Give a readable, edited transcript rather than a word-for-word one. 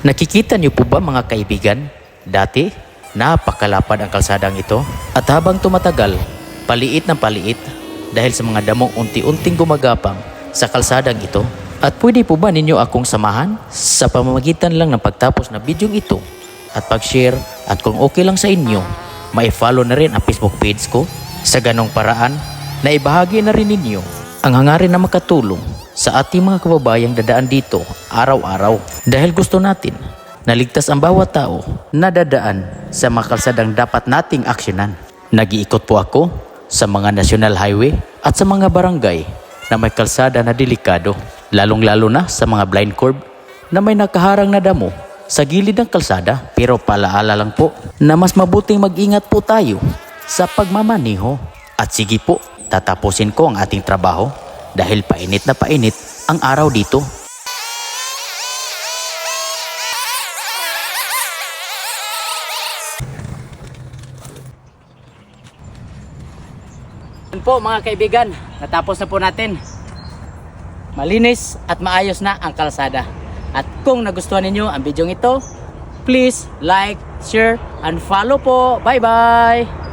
Nakikita niyo po ba mga kaibigan? Dati, napakalapad ang kalsadang ito at habang tumatagal, paliit ng paliit dahil sa mga damong unti-unting gumagapang sa kalsadang ito. At pwede po ba ninyo akong samahan sa pamamagitan lang ng pagtapos na bidyong ito at pag-share at kung okay lang sa inyo, ma-follow na rin ang Facebook page ko sa ganong paraan na ibahagi na rin ninyo ang hangarin na makatulong sa ating mga kababayang dadaan dito araw-araw dahil gusto natin na ligtas ang bawat tao na dadaan sa mga kalsadang dapat nating aksyonan. Nag-iikot po ako sa mga national highway at sa mga barangay na may kalsada na delikado, lalong-lalo na sa mga blind curve na may nakaharang na damo sa gilid ng kalsada. Pero palaala lang po na mas mabuting mag-ingat po tayo sa pagmamaniho. At sige po, tatapusin ko ang ating trabaho dahil painit na painit ang araw dito. Yan po mga kaibigan, natapos na po natin. Malinis at maayos na ang kalsada. At kung nagustuhan ninyo ang video ito, please like, share, and follow po. Bye bye!